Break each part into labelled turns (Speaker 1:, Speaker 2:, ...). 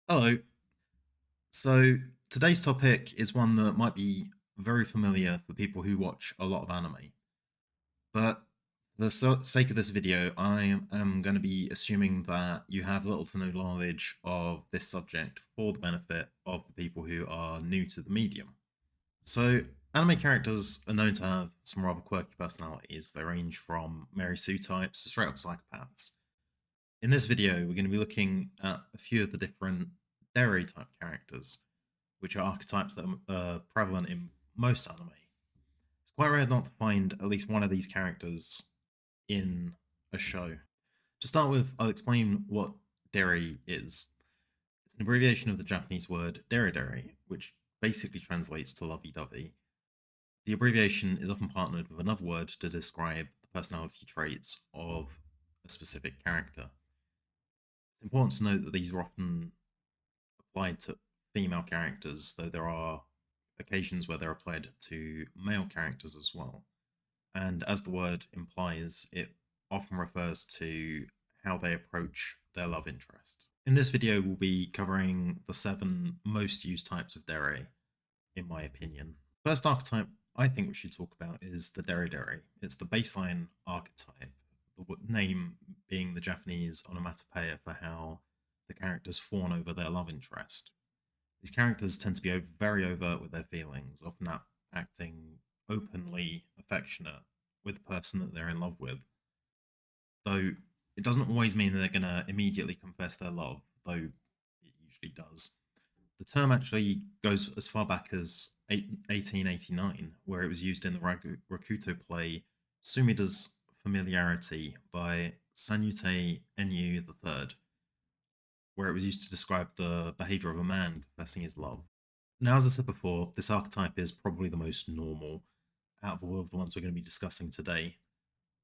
Speaker 1: Hello. So today's topic is one that might be very familiar for people who watch a lot of anime. But for the sake of this video, I am going to be assuming that you have little to no knowledge of this subject for the benefit of the people who are new to the medium. So, anime characters are known to have some rather quirky personalities. They range from Mary Sue types to straight up psychopaths. In this video, we're going to be looking at a few of the different Dere type characters, which are archetypes that are prevalent in most anime. It's quite rare not to find at least one of these characters in a show. To start with, I'll explain what Dere is. It's an abbreviation of the Japanese word dere, which basically translates to lovey dovey. The abbreviation is often partnered with another word to describe the personality traits of a specific character. It's important to note that these are often applied to female characters, though there are occasions where they're applied to male characters as well. And as the word implies, it often refers to how they approach their love interest. In this video, we'll be covering the 7 most used types of Dere, in my opinion. First archetype I think we should talk about is the Dere. It's the baseline archetype, the name being the Japanese onomatopoeia for how the characters fawn over their love interest. These characters tend to be very overt with their feelings, often acting openly affectionate with the person that they're in love with. Though it doesn't always mean that they're going to immediately confess their love, though it usually does. The term actually goes as far back as 1889, where it was used in the Rakuto play Sumida's Familiarity by Sanyute Enyu III, where it was used to describe the behavior of a man confessing his love. Now, as I said before, this archetype is probably the most normal out of all of the ones we're going to be discussing today.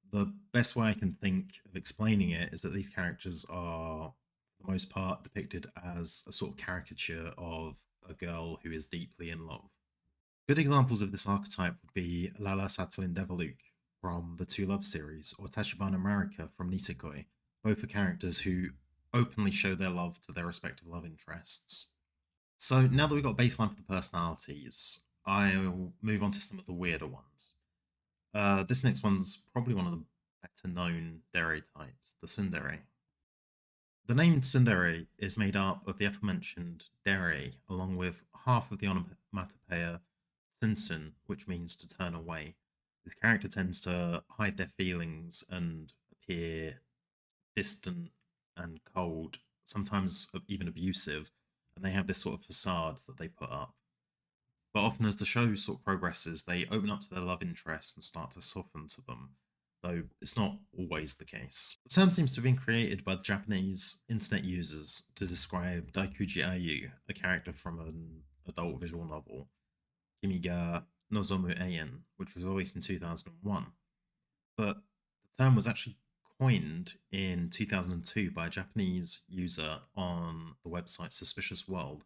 Speaker 1: The best way I can think of explaining it is that these characters are, for the most part, depicted as a sort of caricature of a girl who is deeply in love. Good examples of this archetype would be Lala Satlin Devaluk from the Two Love series or Tachibana Marika from Nisekoi. Both are characters who openly show their love to their respective love interests. So now that we've got a baseline for the personalities, I'll move on to some of the weirder ones. This next one's probably one of the better known Dere types, the Tsundere. The name Tsundere is made up of the aforementioned Dere, along with half of the onomatopoeia Tsunsun, which means to turn away. This character tends to hide their feelings and appear distant and cold, sometimes even abusive, and they have this sort of facade that they put up. But often, as the show sort of progresses, they open up to their love interest and start to soften to them, though it's not always the case. The term seems to have been created by the Japanese internet users to describe Daikuji Ayu, a character from an adult visual novel, Kimi ga Nozomu Eien, which was released in 2001. But the term was actually coined in 2002 by a Japanese user on the website Suspicious World,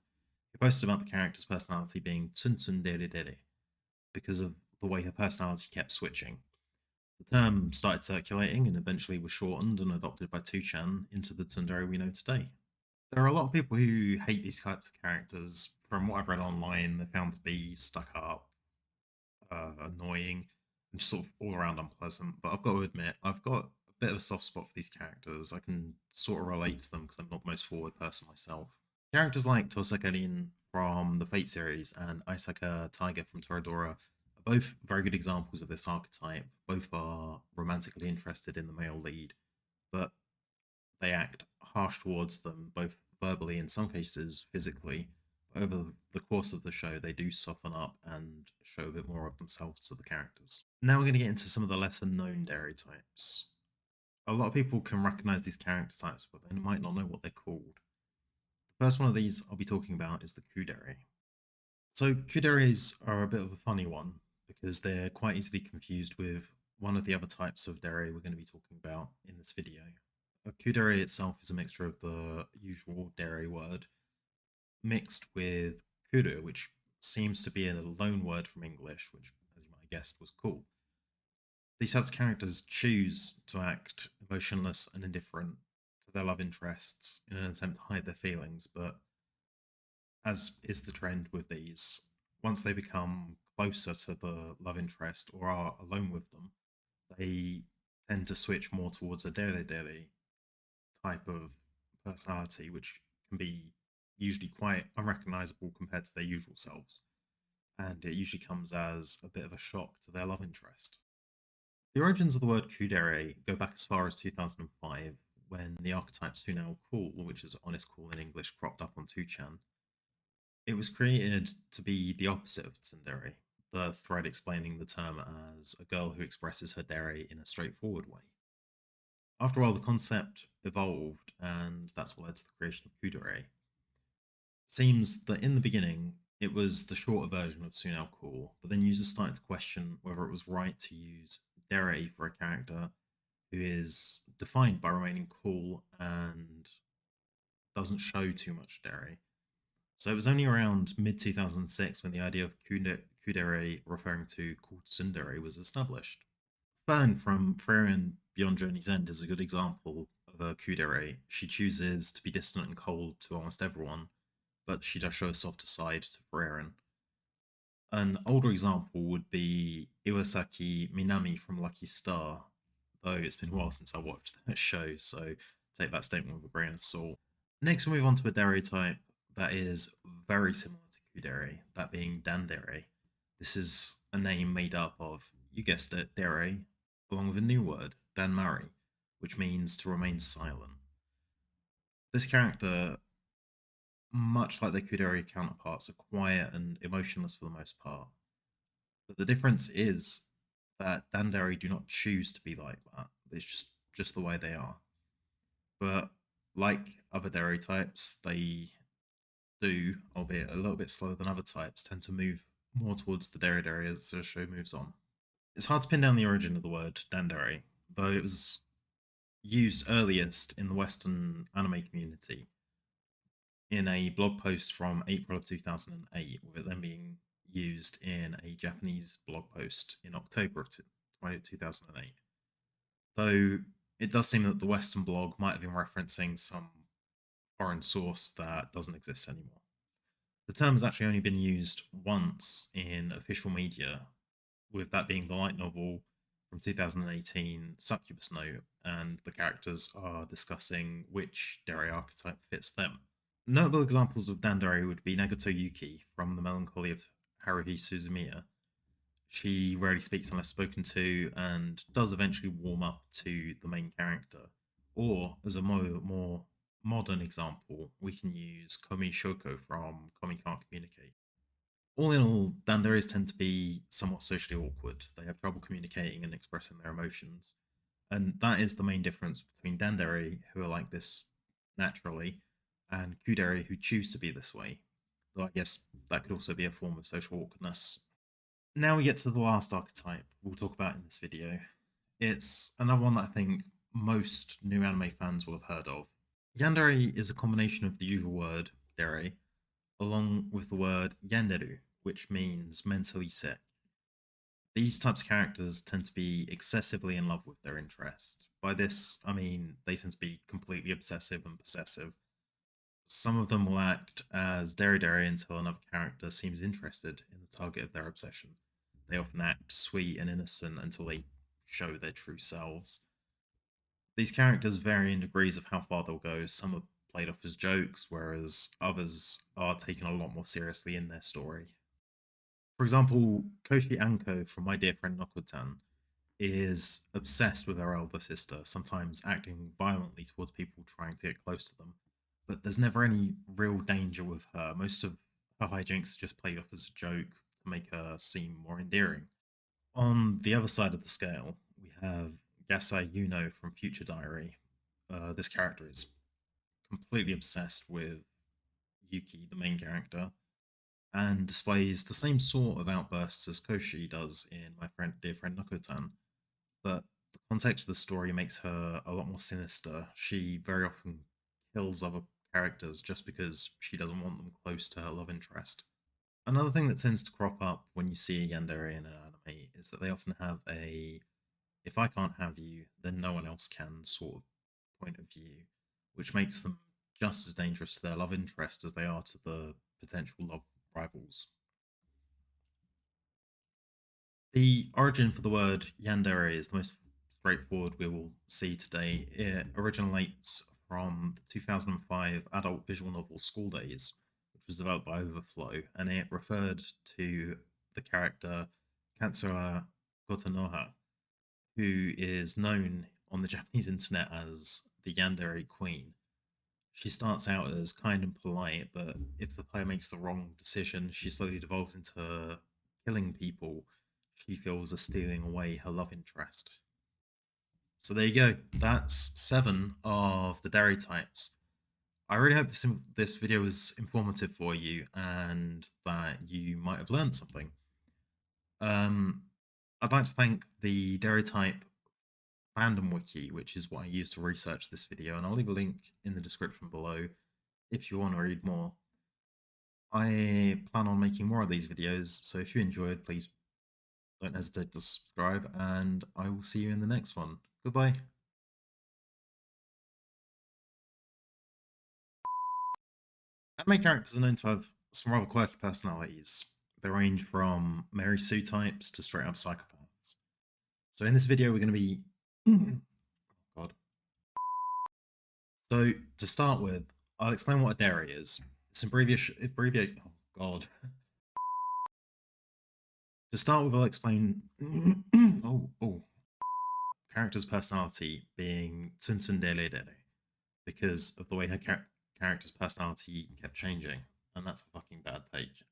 Speaker 1: who posted about the character's personality being Tsunsundere because of the way her personality kept switching. The term started circulating and eventually was shortened and adopted by 2chan into the tsundere we know today. There are a lot of people who hate these types of characters. From what I've read online, they're found to be stuck up, annoying, and just sort of all around unpleasant. But I've got to admit, I've got a bit of a soft spot for these characters. I can sort of relate to them because I'm not the most forward person myself. Characters like Tosaka Rin from the Fate series and Isaka Tiger from Toradora are both very good examples of this archetype. Both are romantically interested in the male lead, but they act harsh towards them, both verbally, in some cases physically. But over the course of the show, they do soften up and show a bit more of themselves to the characters. Now we're going to get into some of the lesser known Dere types. A lot of people can recognize these character types, but they might not know what they're called. The first one of these I'll be talking about is the Kudere. So Kuderes are a bit of a funny one because they're quite easily confused with one of the other types of Dere we're going to be talking about in this video. A Kudere itself is a mixture of the usual Dere word mixed with Kuru, which seems to be a loan word from English, which, as you might have guessed, was cool. These types of characters choose to act emotionless and indifferent to their love interests in an attempt to hide their feelings, but as is the trend with these, once they become closer to the love interest or are alone with them, they tend to switch more towards a Dere type of personality, which can be usually quite unrecognizable compared to their usual selves. And it usually comes as a bit of a shock to their love interest. The origins of the word kudere go back as far as 2005, when the archetype Sunao Cool, which is honest cool in English, cropped up on 2chan. It was created to be the opposite of tsundere, the thread explaining the term as a girl who expresses her dere in a straightforward way. After a while, the concept evolved, and that's what led to the creation of kudere. It seems that in the beginning, it was the shorter version of Sunao Cool, but then users started to question whether it was right to use dere for a character who is defined by remaining cool and doesn't show too much dere. So it was only around mid 2006 when the idea of kudere referring to cool tsundere was established. Fern from Freyrian Beyond Journey's End is a good example of a kudere. She chooses to be distant and cold to almost everyone, but she does show a softer side to Freyrian. An older example would be Iwasaki Minami from Lucky Star, though it's been a while since I watched that show, so take that statement with a grain of salt. Next, we move on to a Dere type that is very similar to Kudere, that being Dandere. This is a name made up of, you guessed it, Dere, along with a new word, Danmari, which means to remain silent. This character, much like their Kudere counterparts, are quiet and emotionless for the most part. But the difference is that Dandere do not choose to be like that. It's just the way they are. But like other Dere types, they do, albeit a little bit slower than other types, tend to move more towards the Dere as the show moves on. It's hard to pin down the origin of the word Dandere, though it was used earliest in the Western anime community in a blog post from April of 2008, with it then being used in a Japanese blog post in October of 2008. Though it does seem that the Western blog might have been referencing some foreign source that doesn't exist anymore. The term has actually only been used once in official media, with that being the light novel from 2018, Succubus Note, and the characters are discussing which Dere archetype fits them. Notable examples of Dandere would be Nagato Yuki from The Melancholy of Haruhi Suzumiya. She rarely speaks unless spoken to, and does eventually warm up to the main character. Or, as a more modern example, we can use Komi Shoko from Komi Can't Communicate. All in all, Danderes tend to be somewhat socially awkward. They have trouble communicating and expressing their emotions. And that is the main difference between Dandere, who are like this naturally, and Kudere, who choose to be this way. Though I guess that could also be a form of social awkwardness. Now we get to the last archetype we'll talk about in this video. It's another one that I think most new anime fans will have heard of. Yandere is a combination of the usual word, dere, along with the word yanderu, which means mentally sick. These types of characters tend to be excessively in love with their interest. By this, I mean they tend to be completely obsessive and possessive. Some of them will act as dere until another character seems interested in the target of their obsession. They often act sweet and innocent until they show their true selves. These characters vary in degrees of how far they'll go. Some are played off as jokes, whereas others are taken a lot more seriously in their story. For example, Koshi Anko from My Dear Friend Nokotan is obsessed with her elder sister, sometimes acting violently towards people trying to get close to them. But there's never any real danger with her. Most of her hijinks are just played off as a joke to make her seem more endearing. On the other side of the scale, we have Gasai Yuno from Future Diary. This character is completely obsessed with Yuki, the main character, and displays the same sort of outbursts as Koshi does in Dear Friend Nokotan, but the context of the story makes her a lot more sinister. She very often kills other characters just because she doesn't want them close to her love interest. Another thing that tends to crop up when you see a yandere in an anime is that they often have a "if I can't have you, then no one else can" sort of point of view, which makes them just as dangerous to their love interest as they are to the potential love rivals. The origin for the word yandere is the most straightforward we will see today. It originates from the 2005 adult visual novel School Days, which was developed by Overflow, and it referred to the character Katsura Kotonoha, who is known on the Japanese internet as the Yandere Queen. She starts out as kind and polite, but if the player makes the wrong decision, she slowly devolves into killing people she feels are stealing away her love interest. So there you go. That's 7 of the Dere types. I really hope this video was informative for you and that you might have learned something. I'd like to thank the Dere type fandom wiki, which is what I used to research this video, and I'll leave a link in the description below if you want to read more. I plan on making more of these videos, so if you enjoyed, please don't hesitate to subscribe, and I will see you in the next one. Goodbye. Anime characters are known to have some rather quirky personalities. They range from Mary Sue types to straight up psychopaths. So in this video, we're going to be... Oh, God. So to start with, I'll explain what a dere is. It's abbreviate. Oh God. To start with, I'll explain. Character's personality being Tsundere Dere because of the way her character's personality kept changing, and that's a fucking bad take.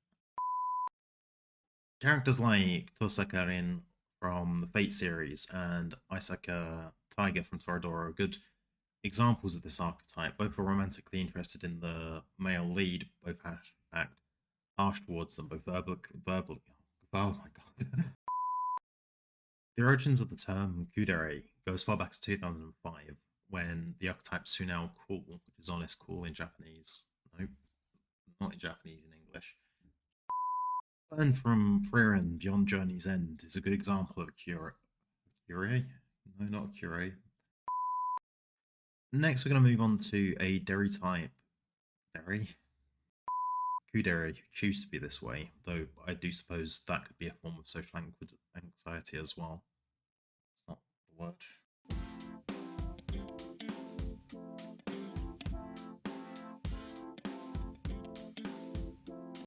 Speaker 1: Characters like Tosaka Rin from the Fate series and Isaka Tiger from Toradora are good examples of this archetype. Both are romantically interested in the male lead, both act harsh towards them, both verbally. Oh my god. The origins of the term kudere go as far back as 2005, when the archetype Sunao Cool, which is honest cool in Japanese, no, not in Japanese, in English, and from Frieren Beyond Journey's End is a good example of a cure. Cure? No, not a cure. Next, we're going to move on to a Dere type. Dere? Kudere, who choose to be this way, though I do suppose that could be a form of social anxiety as well. It's not the word.